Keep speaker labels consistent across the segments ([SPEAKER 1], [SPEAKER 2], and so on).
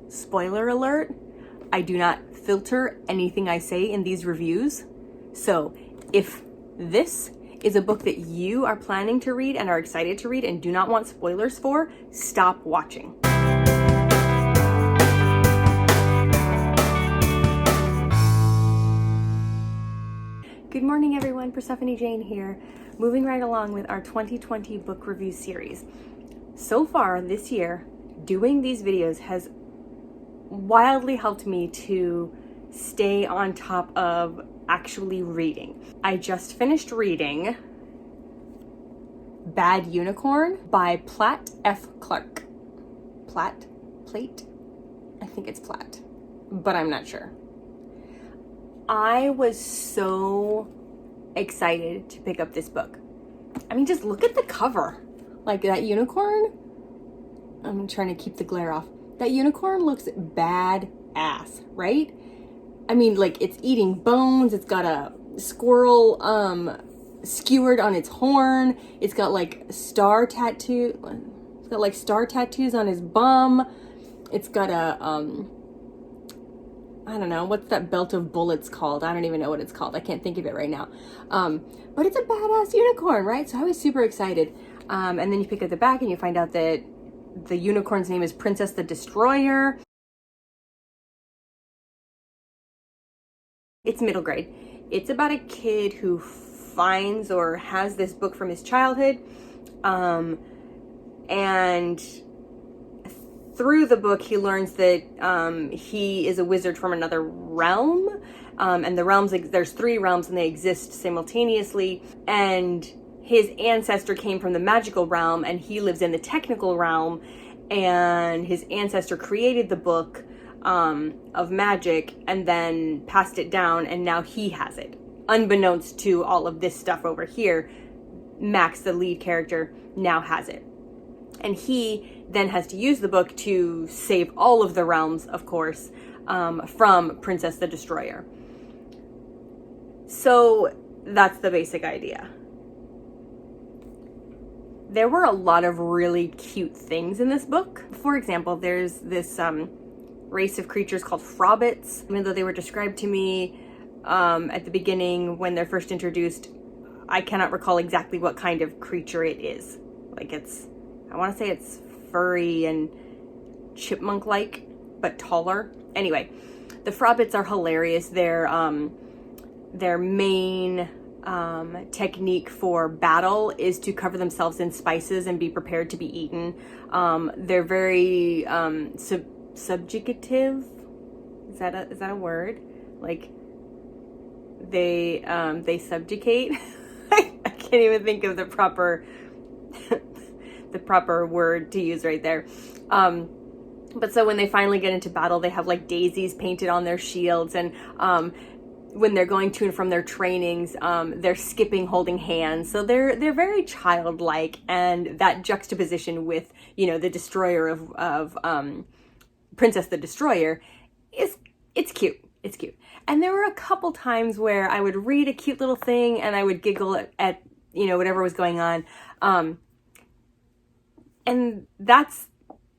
[SPEAKER 1] Spoiler alert, I do not filter anything I say in these reviews. So if this is a book that you are planning to read and are excited to read and do not want spoilers for, stop watching. Good morning everyone, Persephone Jane here, moving right along with our 2020 book review series. So far this year, doing these videos has wildly helped me to stay on top of actually reading. I just finished reading Bad Unicorn by Platt F. Clark. Platt? I think it's Platt, but I'm not sure. I was so excited to pick up this book. I mean, just look at the cover. Like that unicorn, I'm trying to keep the glare off. That unicorn looks badass, right? I mean, like it's eating bones. It's got a squirrel skewered on its horn. It's got like star tattoos on his bum. It's got a I don't know, what's that belt of bullets called? I don't even know what it's called. I can't think of it right now. But it's a badass unicorn, right? So I was super excited. And then you pick up the back and you find out that the unicorn's name is Princess the Destroyer. It's middle grade. It's about a kid who finds or has this book from his childhood. And through the book, he learns that he is a wizard from another realm. And the realms, there's 3 realms and they exist simultaneously. And his ancestor came from the magical realm and he lives in the technical realm. And his ancestor created the book of magic and then passed it down, and now he has it. Unbeknownst to all of this stuff over here, Max, the lead character, now has it. And he then has to use the book to save all of the realms, of course, from Princess the Destroyer. So that's the basic idea. There were a lot of really cute things in this book. For example, there's this race of creatures called Frobbits. Even though they were described to me at the beginning when they're first introduced, I cannot recall exactly what kind of creature it is. Like I want to say it's furry and chipmunk-like, but taller. Anyway, the Frobbits are hilarious. Their main technique for battle is to cover themselves in spices and be prepared to be eaten. They're very subjugative. Is that a word? Like they subjugate. I can't even think of the proper word to use right there. But so when they finally get into battle, they have like daisies painted on their shields, and when they're going to and from their trainings, they're skipping holding hands. So they're very childlike, and that juxtaposition with, the destroyer of Princess the Destroyer it's cute. It's cute. And there were a couple times where I would read a cute little thing and I would giggle at whatever was going on. And that's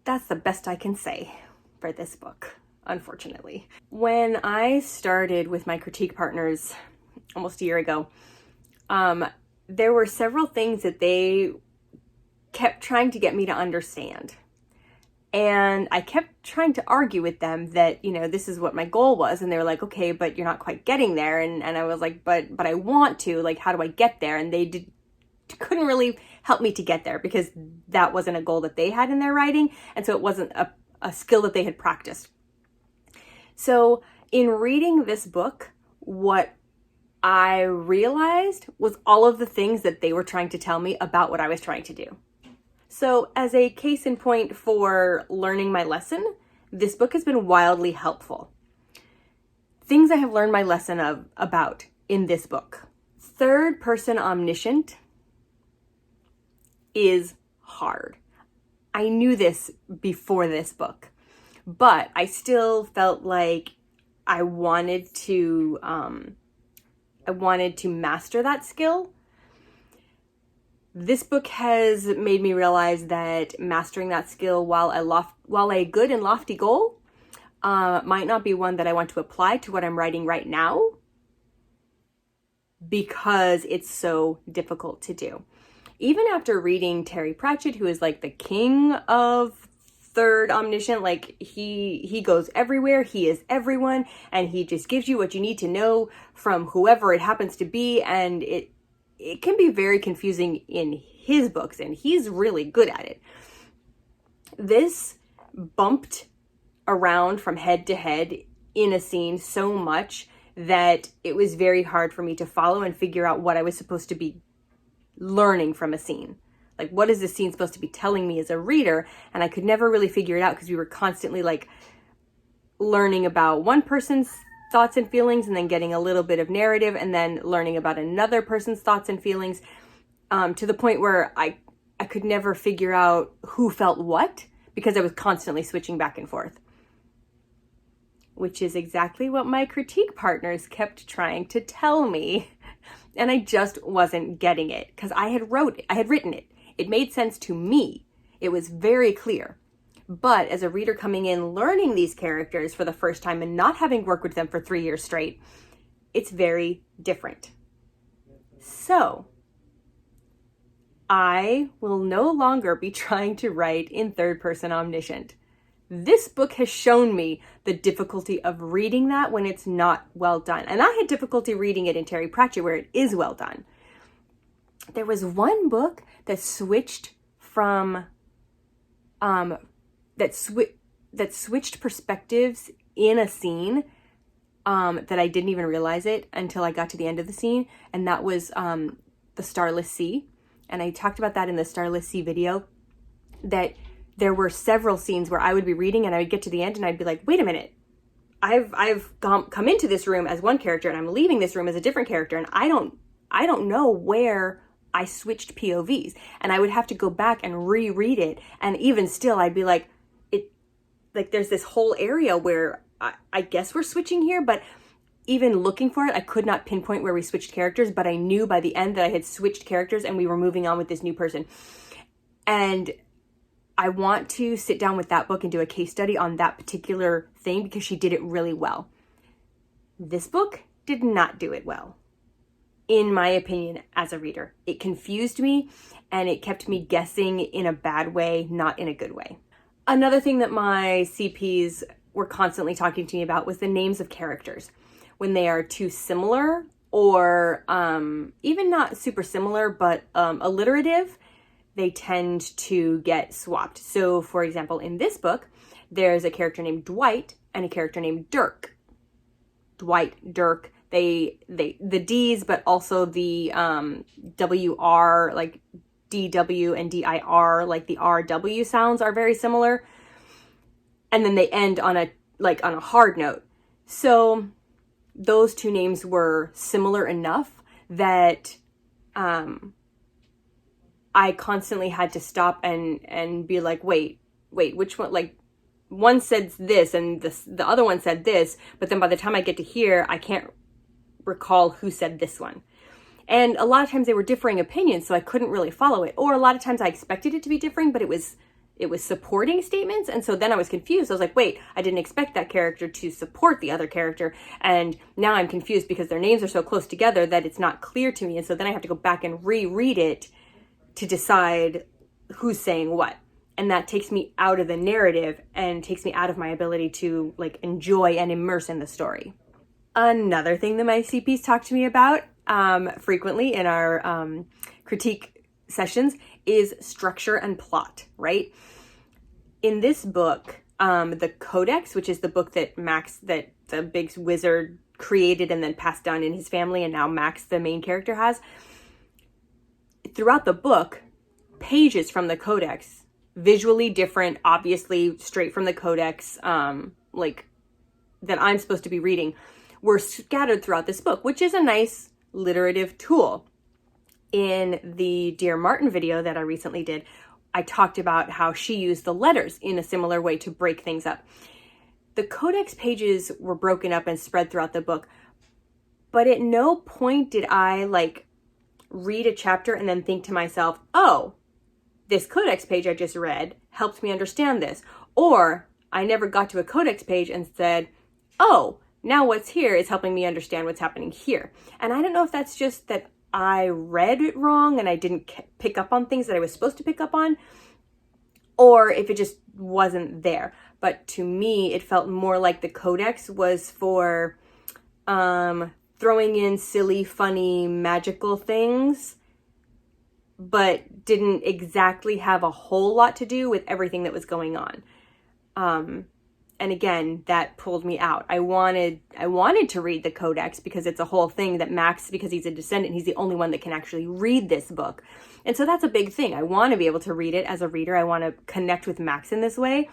[SPEAKER 1] the best I can say for this book, unfortunately. When I started with my critique partners almost a year ago, there were several things that they kept trying to get me to understand. And I kept trying to argue with them that, this is what my goal was. And they were like, okay, but you're not quite getting there. And I was like, but I want to, like, how do I get there? And they couldn't really help me to get there because that wasn't a goal that they had in their writing. And so it wasn't a skill that they had practiced. So in reading this book, what I realized was all of the things that they were trying to tell me about what I was trying to do. So as a case in point for learning my lesson, this book has been wildly helpful. Things I have learned my lesson about in this book. Third person omniscient is hard. I knew this before this book, but I still felt like I wanted to master that skill. This book has made me realize that mastering that skill, while a good and lofty goal, might not be one that I want to apply to what I'm writing right now because it's so difficult to do. Even after reading Terry Pratchett, who is like the king of third omniscient, like he goes everywhere, he is everyone, and he just gives you what you need to know from whoever it happens to be, and it can be very confusing in his books, and he's really good at it. This bumped around from head to head in a scene so much that it was very hard for me to follow and figure out what I was supposed to be learning from a scene. Like, what is this scene supposed to be telling me as a reader? And I could never really figure it out because we were constantly like learning about one person's thoughts and feelings and then getting a little bit of narrative and then learning about another person's thoughts and feelings, to the point where I could never figure out who felt what because I was constantly switching back and forth. Which is exactly what my critique partners kept trying to tell me. And I just wasn't getting it because I had written it. It made sense to me. It was very clear. But as a reader coming in, learning these characters for the first time and not having worked with them for 3 years straight, it's very different. So I will no longer be trying to write in third person omniscient. This book has shown me the difficulty of reading that when it's not well done. And I had difficulty reading it in Terry Pratchett where it is well done. There was one book that switched from, that switched perspectives in a scene, that I didn't even realize it until I got to the end of the scene. And that was The Starless Sea. And I talked about that in the Starless Sea video, that there were several scenes where I would be reading and I would get to the end and I'd be like, wait a minute, I've come into this room as one character and I'm leaving this room as a different character, and I don't know where I switched POVs. And I would have to go back and reread it, and even still I'd be like, there's this whole area where I guess we're switching here, but even looking for it, I could not pinpoint where we switched characters, but I knew by the end that I had switched characters and we were moving on with this new person. And I want to sit down with that book and do a case study on that particular thing because she did it really well. This book did not do it well, in my opinion, as a reader. It confused me and it kept me guessing in a bad way, not in a good way. Another thing that my CPs were constantly talking to me about was the names of characters. When they are too similar or even not super similar, but alliterative, they tend to get swapped. So for example, in this book, there's a character named Dwight and a character named Dirk. Dwight, Dirk, the D's, but also the WR, like DW and DIR, like the RW sounds are very similar. And then they end on a hard note. So those two names were similar enough that I constantly had to stop and be like, wait, which one? Like, one said this and the other one said this, but then by the time I get to here, I can't recall who said this one. And a lot of times they were differing opinions, so I couldn't really follow it. Or a lot of times I expected it to be differing, but it was supporting statements. And so then I was confused. I was like, wait, I didn't expect that character to support the other character. And now I'm confused because their names are so close together that it's not clear to me. And so then I have to go back and reread it to decide who's saying what. And that takes me out of the narrative and takes me out of my ability to like enjoy and immerse in the story. Another thing that my CPs talk to me about frequently in our critique sessions is structure and plot, right? In this book, the Codex, which is the book that Max, that the big wizard created and then passed down in his family, and now Max, the main character, has, throughout the book, pages from the Codex, visually different, obviously straight from the Codex, like that I'm supposed to be reading, were scattered throughout this book, which is a nice literative tool. In the Dear Martin video that I recently did, I talked about how she used the letters in a similar way to break things up. The Codex pages were broken up and spread throughout the book, but at no point did I like read a chapter and then think to myself, oh, this Codex page I just read helped me understand this. Or I never got to a codex page and said, oh, now what's here is helping me understand what's happening here. And I don't know if that's just that I read it wrong and I didn't pick up on things that I was supposed to pick up on, or if it just wasn't there. But to me, it felt more like the codex was for throwing in silly, funny, magical things, but didn't exactly have a whole lot to do with everything that was going on. And again, that pulled me out. I wanted to read the codex because it's a whole thing that Max, because he's a descendant, he's the only one that can actually read this book. And so that's a big thing. I want to be able to read it as a reader. I want to connect with Max in this way,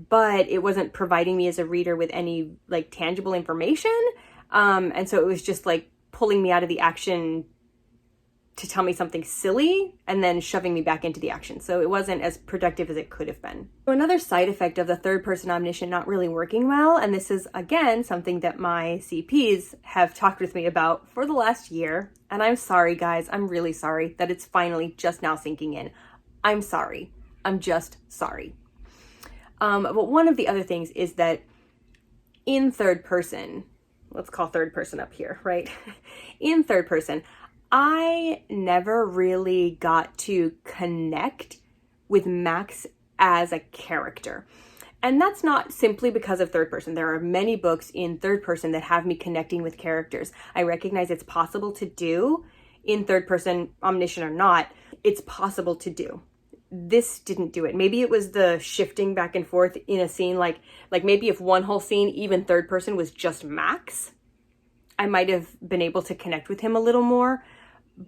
[SPEAKER 1] but it wasn't providing me as a reader with any like tangible information. And so it was just like pulling me out of the action to tell me something silly and then shoving me back into the action. So it wasn't as productive as it could have been. So another side effect of the third person omniscient not really working well, and this is again something that my CPs have talked with me about for the last year, and I'm sorry guys, I'm really sorry that it's finally just now sinking in. I'm sorry. I'm just sorry. But one of the other things is that in third person, let's call third person up here, right? In third person, I never really got to connect with Max as a character. And that's not simply because of third person. There are many books in third person that have me connecting with characters. I recognize it's possible to do in third person, omniscient or not, it's possible to do. This didn't do it. Maybe it was the shifting back and forth in a scene, like maybe if one whole scene, even third person, was just Max, I might have been able to connect with him a little more,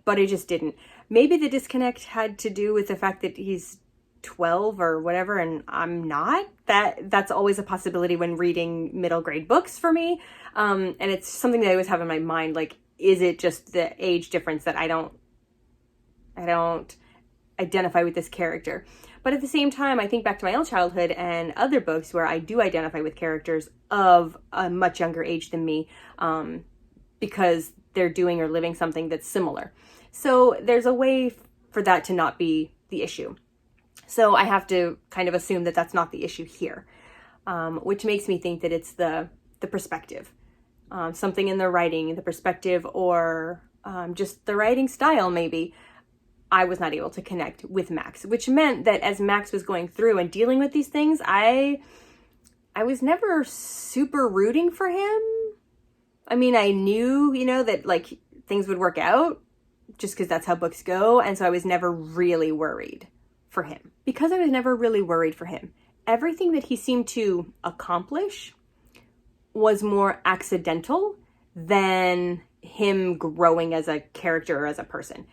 [SPEAKER 1] but I just didn't. Maybe the disconnect had to do with the fact that he's 12 or whatever and I'm not. That's always a possibility when reading middle grade books for me. And it's something that I always have in my mind, like, is it just the age difference that I don't identify with this character? But at the same time, I think back to my own childhood and other books where I do identify with characters of a much younger age than me, because they're doing or living something that's similar. So there's a way for that to not be the issue. So I have to kind of assume that that's not the issue here, which makes me think that it's the perspective, something in the writing, the perspective, or just the writing style maybe. I was not able to connect with Max, which meant that as Max was going through and dealing with these things, I was never super rooting for him. I mean, I knew, that like things would work out just because that's how books go. And so I was never really worried for him. Because I was never really worried for him, everything that he seemed to accomplish was more accidental than him growing as a character or as a person.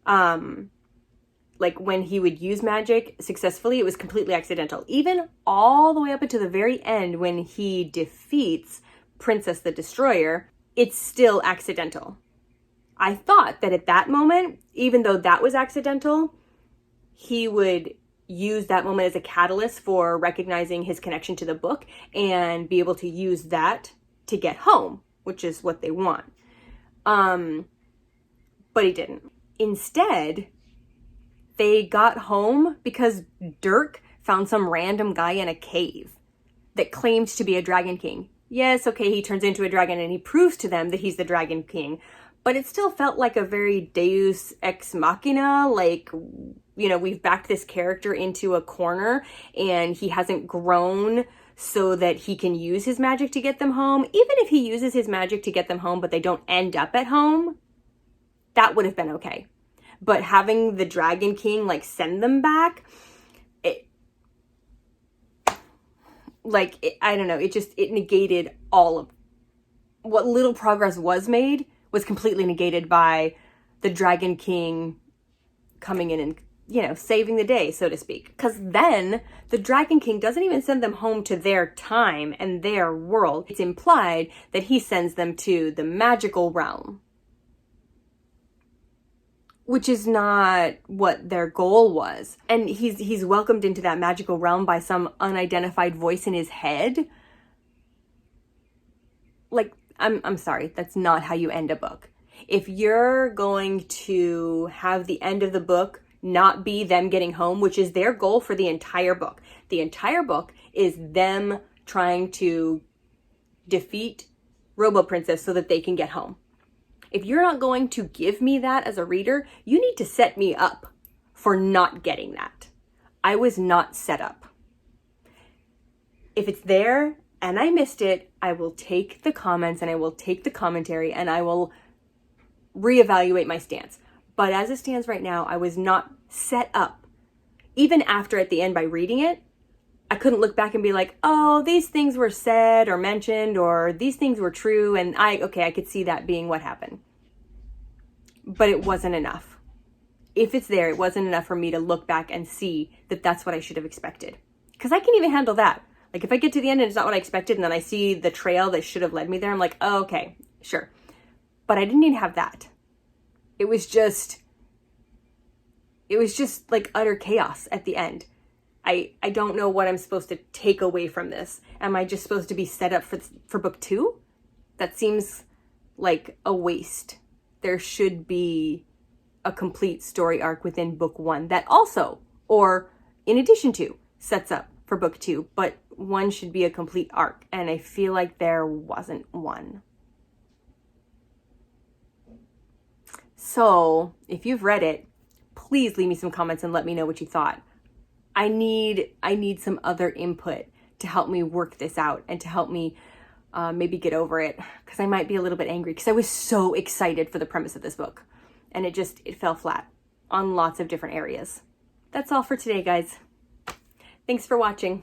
[SPEAKER 1] Like when he would use magic successfully, it was completely accidental. Even all the way up until the very end when he defeats Princess the Destroyer, it's still accidental. I thought that at that moment, even though that was accidental, he would use that moment as a catalyst for recognizing his connection to the book and be able to use that to get home, which is what they want. But he didn't. Instead, they got home because Dirk found some random guy in a cave that claimed to be a Dragon King. Yes, okay, he turns into a dragon and he proves to them that he's the Dragon King, but it still felt like a very Deus Ex Machina, like, we've backed this character into a corner and he hasn't grown so that he can use his magic to get them home. Even if he uses his magic to get them home, but they don't end up at home, that would have been okay. But having the Dragon King send them back, I don't know, it negated all of what little progress was made, was completely negated by the Dragon King coming in and, saving the day, so to speak. Because then the Dragon King doesn't even send them home to their time and their world. It's implied that he sends them to the magical realm, which is not what their goal was. And he's welcomed into that magical realm by some unidentified voice in his head. I'm sorry, that's not how you end a book. If you're going to have the end of the book not be them getting home, which is their goal for the entire book is them trying to defeat Robo Princess so that they can get home. If you're not going to give me that as a reader, you need to set me up for not getting that. I was not set up. If it's there and I missed it, I will take the comments and I will take the commentary and I will reevaluate my stance. But as it stands right now, I was not set up. Even after at the end by reading it, I couldn't look back and be like, oh, these things were said or mentioned, or these things were true, and I could see that being what happened. But it wasn't enough. If it's there, it wasn't enough for me to look back and see that that's what I should have expected. Because I can even handle that. Like if I get to the end and it's not what I expected, and then I see the trail that should have led me there, I'm like, oh, okay, sure. But I didn't even have that. It was just like utter chaos at the end. I don't know what I'm supposed to take away from this. Am I just supposed to be set up for book 2? That seems like a waste. There should be a complete story arc within book 1 that also, or in addition to, sets up for book 2, but one should be a complete arc, and I feel like there wasn't one. So, if you've read it, please leave me some comments and let me know what you thought. I need some other input to help me work this out and to help me maybe get over it, because I might be a little bit angry because I was so excited for the premise of this book and it fell flat on lots of different areas. That's all for today, guys. Thanks for watching.